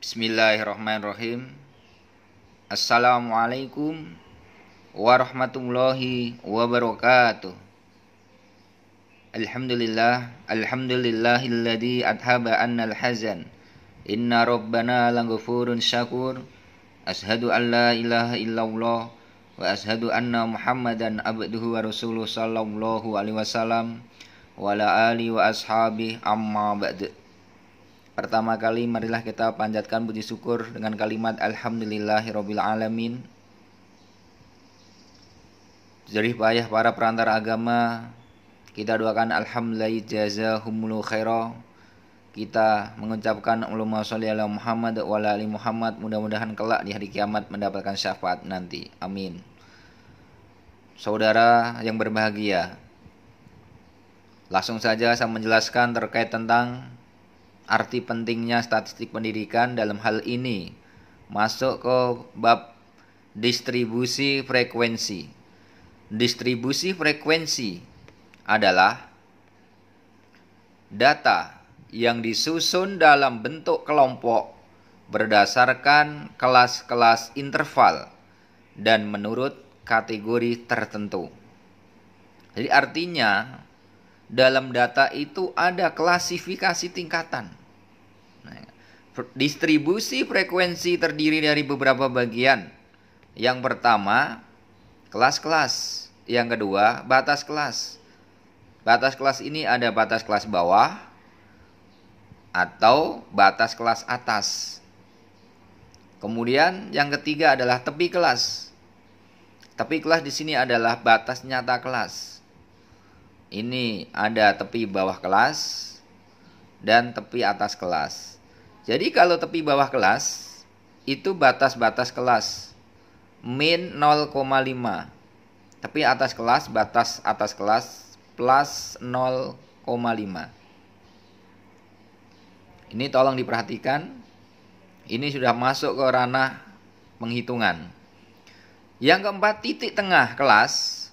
Bismillahirrahmanirrahim. Assalamualaikum warahmatullahi wabarakatuh. Alhamdulillahilladzi adhaba annal hazan. Inna rabbana laghafurun syakur. Ashhadu an la ilaha illallah wa ashhadu anna Muhammadan abduhu wa rasuluh sallallahu alaihi wasallam wa ala alihi wa ashabihi amma ba'd. Pertama kali marilah kita panjatkan puji syukur dengan kalimat alhamdulillahirabbil alamin. Jerih payah para perantara agama, kita doakan alhamdulillah jazahumullahu khaira. Kita mengucapkan Allahumma sholli ala Muhammad wa ala ali Muhammad, mudah-mudahan kelak di hari kiamat mendapatkan syafaat nanti. Amin. Saudara yang berbahagia, langsung saja saya menjelaskan terkait tentang arti pentingnya statistik pendidikan dalam hal ini. Masuk ke bab distribusi frekuensi. Distribusi frekuensi adalah data yang disusun dalam bentuk kelompok berdasarkan kelas-kelas interval dan menurut kategori tertentu. Jadi artinya dalam data itu ada klasifikasi tingkatan. Distribusi frekuensi terdiri dari beberapa bagian. Yang pertama, kelas-kelas. Yang kedua, batas kelas. Batas kelas ini ada batas kelas bawah atau batas kelas atas. Kemudian yang ketiga adalah tepi kelas. Tepi kelas di sini adalah batas nyata kelas. Ini ada tepi bawah kelas dan tepi atas kelas. Jadi kalau tepi bawah kelas itu batas-batas kelas min 0,5. Tepi atas kelas batas atas kelas plus 0,5. Ini tolong diperhatikan. Ini sudah masuk ke ranah penghitungan. Yang keempat, titik tengah kelas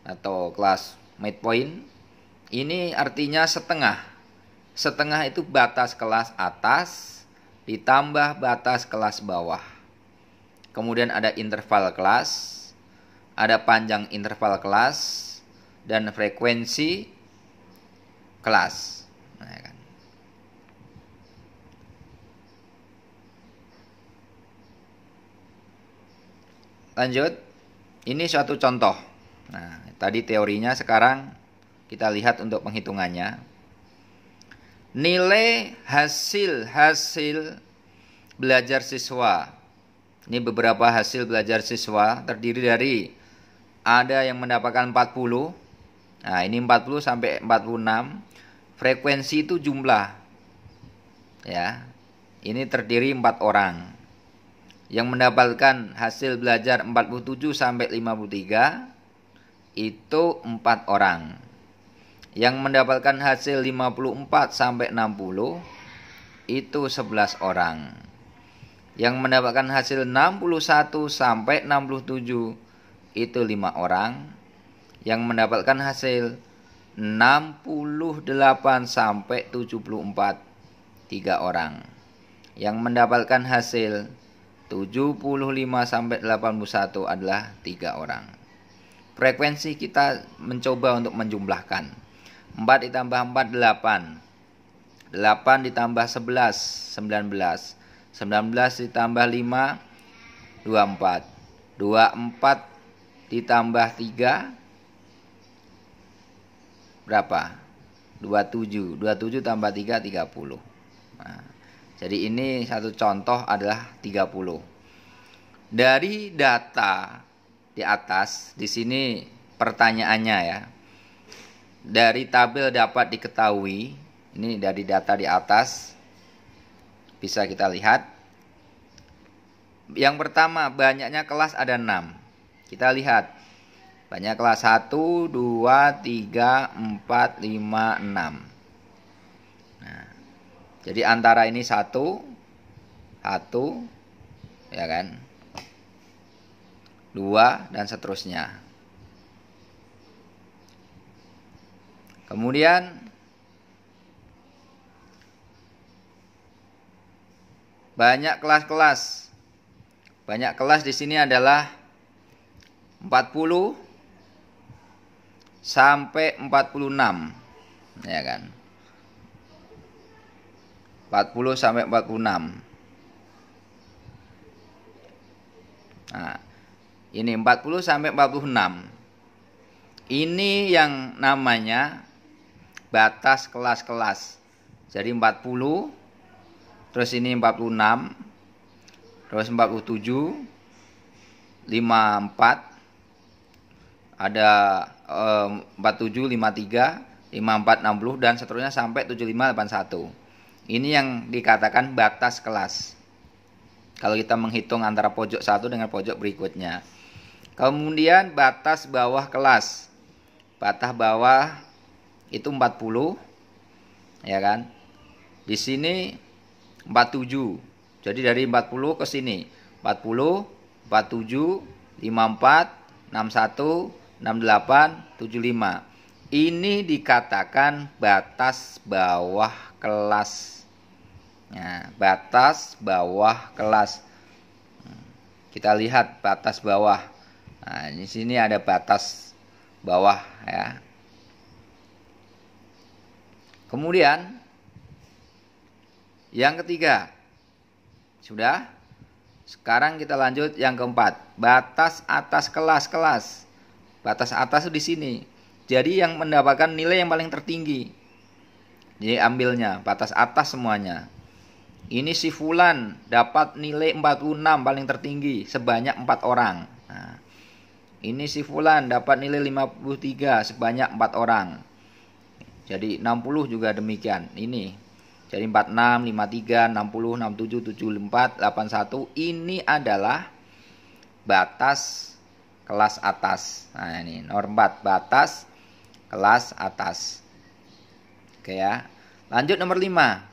atau kelas midpoint. Ini artinya setengah. Setengah itu batas kelas atas ditambah batas kelas bawah. Kemudian ada interval kelas, ada panjang interval kelas, dan frekuensi kelas. Nah, kan. Lanjut, ini suatu contoh. Nah, tadi teorinya, sekarang kita lihat untuk penghitungannya. Nilai hasil belajar siswa. Ini beberapa hasil belajar siswa terdiri dari ada yang mendapatkan 40. Nah, ini 40 sampai 46. Frekuensi itu jumlah. Ya. Ini terdiri 4 orang. Yang mendapatkan hasil belajar 47 sampai 53 itu 4 orang. Yang mendapatkan hasil 54 sampai 60 itu 11 orang. Yang mendapatkan hasil 61 sampai 67 itu 5 orang. Yang mendapatkan hasil 68 sampai 74 3 orang. Yang mendapatkan hasil 75 sampai 81 adalah 3 orang. Frekuensi kita mencoba untuk menjumlahkan. 4 ditambah 4, 8. 8 ditambah 11, 19. 19 ditambah 5, 24. 24 ditambah 3, berapa? 27. 27 tambah 3, 30. Nah, jadi ini satu contoh adalah 30. Dari data di atas, di sini pertanyaannya ya. Dari tabel dapat diketahui, ini dari data di atas bisa kita lihat. Yang pertama, banyaknya kelas ada 6. Kita lihat. Banyak kelas 1, 2, 3, 4, 5, 6. Nah, jadi antara ini 1 ya kan? 2 dan seterusnya. Kemudian banyak kelas-kelas. Banyak kelas di sini adalah 40 sampai 46, ya kan? 40 sampai 46. Nah, ini 40 sampai 46. Ini yang namanya batas kelas-kelas. Jadi 40, terus ini 46, terus 47, 54, ada 47, 53, 54, 60 dan seterusnya sampai 75, 81. Ini yang dikatakan batas kelas. Kalau kita menghitung antara pojok satu dengan pojok berikutnya. Kemudian batas bawah kelas. Batas bawah itu 40, ya kan? Di sini 47. Jadi dari 40 ke sini 40, 47, 54, 61, 68, 75. Ini dikatakan batas bawah kelas. Nah, batas bawah kelas. Kita lihat batas bawah. Nah, di sini ada batas bawah, ya. Kemudian yang ketiga. Sudah? Sekarang kita lanjut yang keempat. Batas atas kelas-kelas. Batas atas di sini. Jadi yang mendapatkan nilai yang paling tertinggi. Jadi ambilnya batas atas semuanya. Ini si Fulan dapat nilai 46 paling tertinggi sebanyak 4 orang. Nah, ini si Fulan dapat nilai 53 sebanyak 4 orang. Jadi 60 juga demikian. Ini. Jadi 46, 53, 60, 67, 74, 81. Ini adalah batas kelas atas. Nah ini nomor 4. Batas kelas atas. Oke ya. Lanjut nomor 5.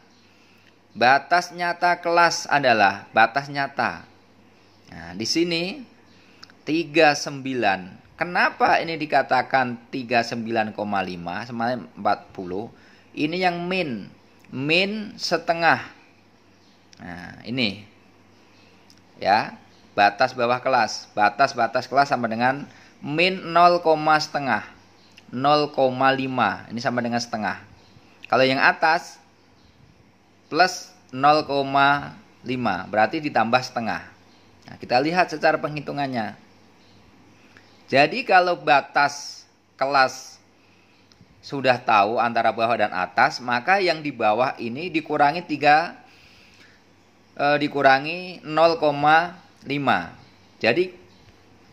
Batas nyata kelas adalah batas nyata. Nah, di sini 39. Kenapa ini dikatakan 39,5 sama 40? Ini yang min. Min setengah. Nah, ini. Ya, batas bawah kelas. Batas kelas sama dengan min 0, setengah. 0,5. Ini sama dengan setengah. Kalau yang atas plus 0,5 berarti ditambah setengah. Nah, kita lihat secara penghitungannya. Jadi kalau batas kelas sudah tahu antara bawah dan atas, maka yang di bawah ini dikurangi 0,5. Jadi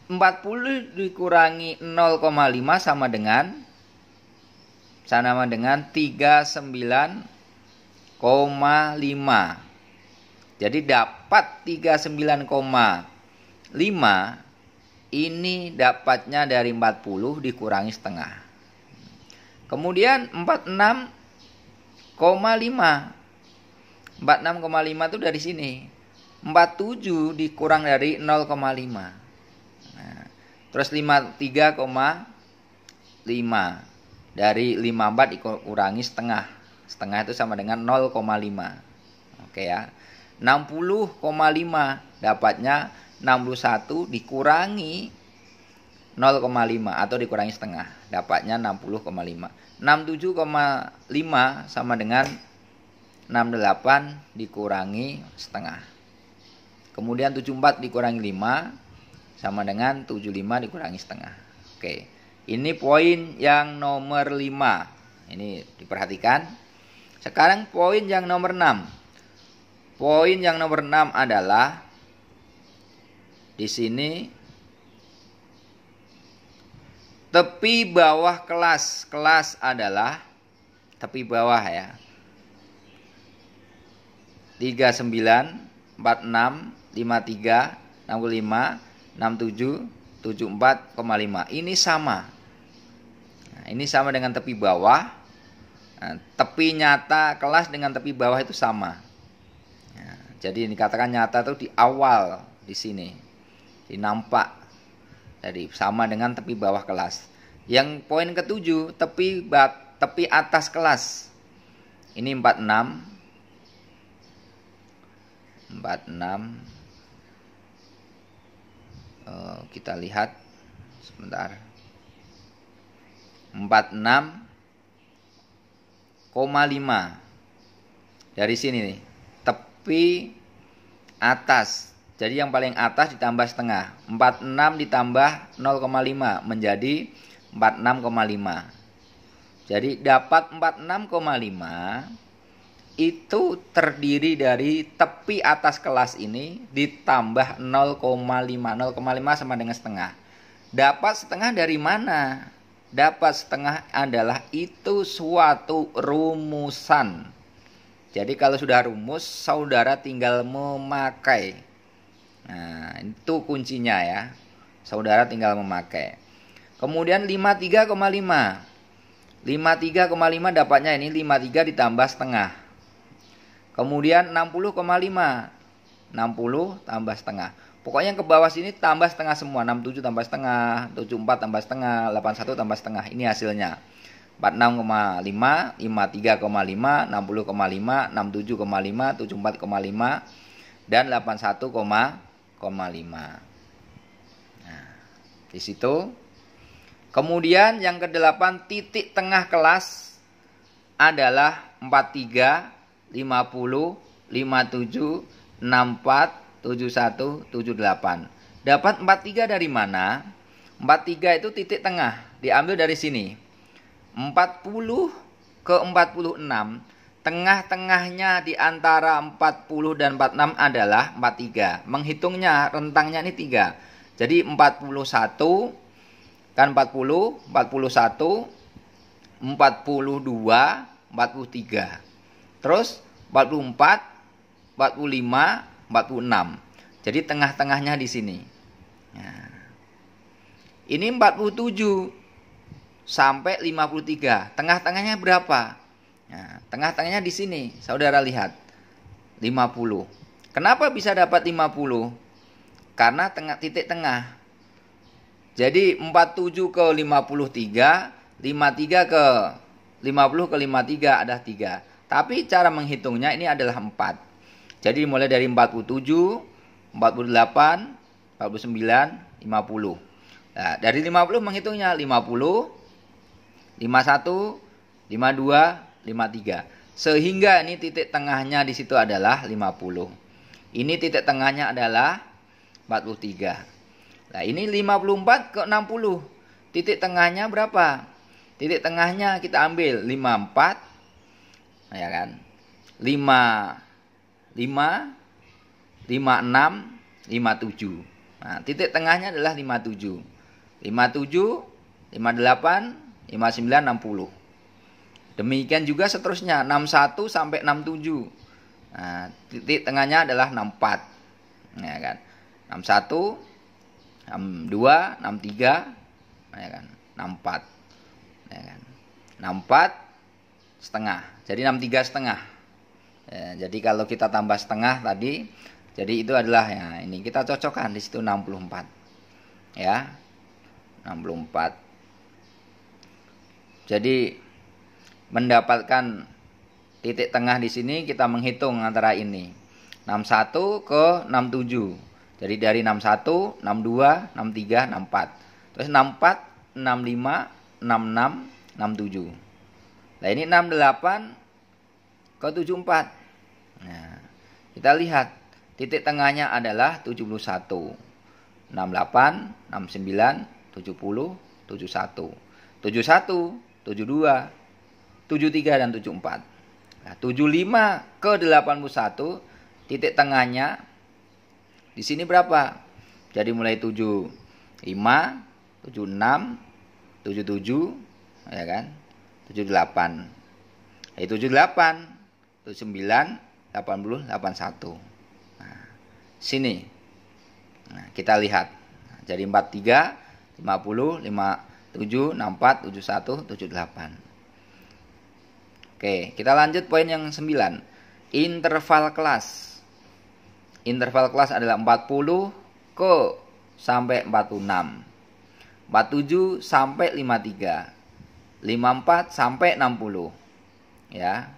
40 dikurangi 0,5 sama dengan 39,5. Jadi dapat 39,5. Ini dapatnya dari 40 dikurangi setengah. Kemudian 46,5. 46,5 itu dari sini. 47 dikurang dari 0,5. Nah, terus 53,5. Dari 54 dikurangi setengah. Setengah itu sama dengan 0,5. Oke ya. 60,5 dapatnya 61 dikurangi 0,5 atau dikurangi setengah. Dapatnya 60,5. 67,5 sama dengan 68 dikurangi setengah. Kemudian 74 dikurangi 5 sama dengan 75 dikurangi setengah. Oke. Ini poin yang nomor 5. Ini diperhatikan. Sekarang poin yang nomor 6. Poin yang nomor 6 adalah di sini tepi bawah kelas. Kelas adalah tepi bawah ya. 39, 46, 53, 65, 67, 74,5. Ini sama. Nah, ini sama dengan tepi bawah. Nah, tepi nyata kelas dengan tepi bawah itu sama. Nah, jadi ini dikatakan nyata itu di awal di sini. Ini nampak. Jadi sama dengan tepi bawah kelas. Yang poin ke-7, tepi atas kelas. Ini 46. 46. Kita lihat sebentar. 46,5 dari sini nih, tepi atas. Jadi yang paling atas ditambah setengah. 46 ditambah 0,5 menjadi 46,5. Jadi dapat 46,5 itu terdiri dari tepi atas kelas ini ditambah 0,5. 0,5 sama dengan setengah. Dapat setengah dari mana? Dapat setengah adalah itu suatu rumusan. Jadi kalau sudah rumus, saudara tinggal memakai. Nah, itu kuncinya ya. Saudara tinggal memakai. Kemudian 53,5. 53,5 dapatnya ini 53 ditambah setengah. Kemudian 60,5. 60 tambah setengah. Pokoknya yang ke bawah sini tambah setengah semua. 67 tambah setengah, 74 tambah setengah, 81 tambah setengah. Ini hasilnya. 46,5, 53,5, 60,5, 67,5, 74,5, dan 81,5. Nah, di situ. Kemudian yang ke-8 titik tengah kelas adalah 43, 50, 57, 64, 71, 78. Dapat 43 dari mana? 43 itu titik tengah. Diambil dari sini. 40 ke 46. Tengah-tengahnya di antara 40 dan 46 adalah 43. Menghitungnya rentangnya ini 3. Jadi 41 kan 40, 41, 42, 43. Terus 44, 45, 46. Jadi tengah-tengahnya di sini. Nah, ini 47 sampai 53. Tengah-tengahnya berapa? Nah, tengah-tengahnya di sini. Saudara lihat. 50. Kenapa bisa dapat 50? Karena titik tengah. Jadi 47 ke 53, 53 ke 50 ke 53 ada 3. Tapi cara menghitungnya ini adalah 4. Jadi mulai dari 47, 48, 49, 50. Nah, dari 50 menghitungnya 50, 51, 52, 53. Sehingga ini titik tengahnya di situ adalah 50. Ini titik tengahnya adalah 43. Nah, ini 54 ke 60. Titik tengahnya berapa? Titik tengahnya kita ambil 54. Nah, ya kan? 5 5 56 57. Nah, titik tengahnya adalah 57. 57, 58, 59, 60. Demikian juga seterusnya 61 sampai 67. Nah, titik tengahnya adalah 64. Ya kan? 61, 62, 63, ya kan? 64. Ya kan? 64 setengah. Jadi 63 setengah. Ya, jadi kalau kita tambah setengah tadi, jadi itu adalah ya ini kita cocokkan di situ 64. Ya. 64. Jadi mendapatkan titik tengah di sini kita menghitung antara ini. 61 ke 67. Jadi dari 61, 62, 63, 64. Terus 64, 65, 66, 67. Nah, ini 68 ke 74. Nah, kita lihat titik tengahnya adalah 71. 68, 69, 70, 71. 71, 72, 73 dan 74. Nah, 75 ke 81 titik tengahnya di sini berapa? Jadi mulai 75, 76, 77, ya kan? 78. 78, 79, 80, 81. Nah, sini. Nah, kita lihat. Jadi 43, 50, 57, 64, 71, 78. Oke, kita lanjut poin yang 9. Interval kelas. Interval kelas adalah 40 ke sampai 46. 47 sampai 53. 54 sampai 60. Ya.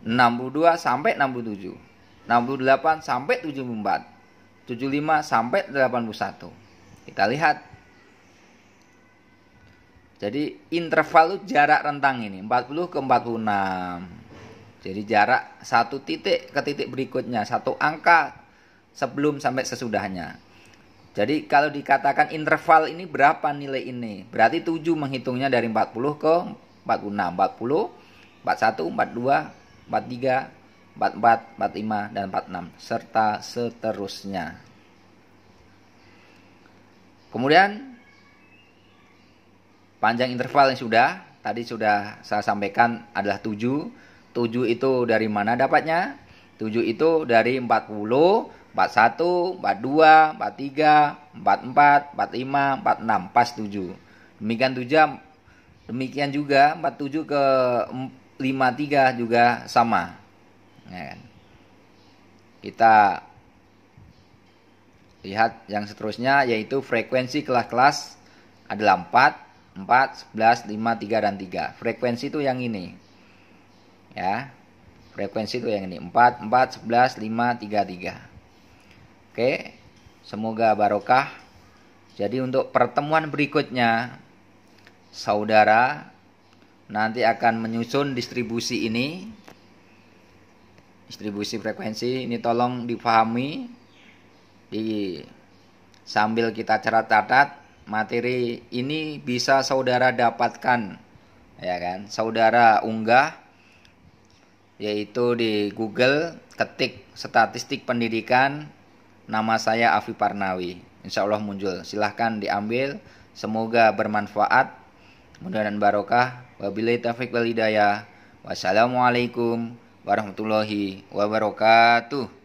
62 sampai 67. 68 sampai 74, 75 sampai 81. Kita lihat. Jadi interval itu jarak rentang ini 40 ke 46. Jadi jarak satu titik ke titik berikutnya, satu angka sebelum sampai sesudahnya. Jadi kalau dikatakan interval ini berapa nilai ini? Berarti 7 menghitungnya dari 40 ke 46. 40, 41, 42, 43, 44, 45, dan 46. Serta seterusnya. Kemudian panjang interval yang tadi sudah saya sampaikan adalah 7. 7 itu dari mana dapatnya? 7 itu dari 40, 41, 42, 43, 44, 45, 46, pas 7. Demikian juga 47 ke 53 juga sama. Ya kan? Kita lihat yang seterusnya, yaitu frekuensi kelas-kelas adalah 4, 11, 5, 3, dan 3. Frekuensi itu yang ini. Ya. Frekuensi itu yang ini. 4, 11, 5, 3, 3. Oke, semoga barokah. Jadi untuk pertemuan berikutnya, saudara nanti akan menyusun distribusi ini. Distribusi frekuensi ini tolong dipahami. Sambil kita catat-catat, materi ini bisa saudara dapatkan, ya kan? Saudara unggah, yaitu di Google, ketik statistik pendidikan, nama saya Afi Parnawi, insya Allah muncul. Silahkan diambil, semoga bermanfaat, mudah-mudahan barokah. Wabillahi taufiq wal hidayah. Wassalamualaikum warahmatullahi wabarakatuh.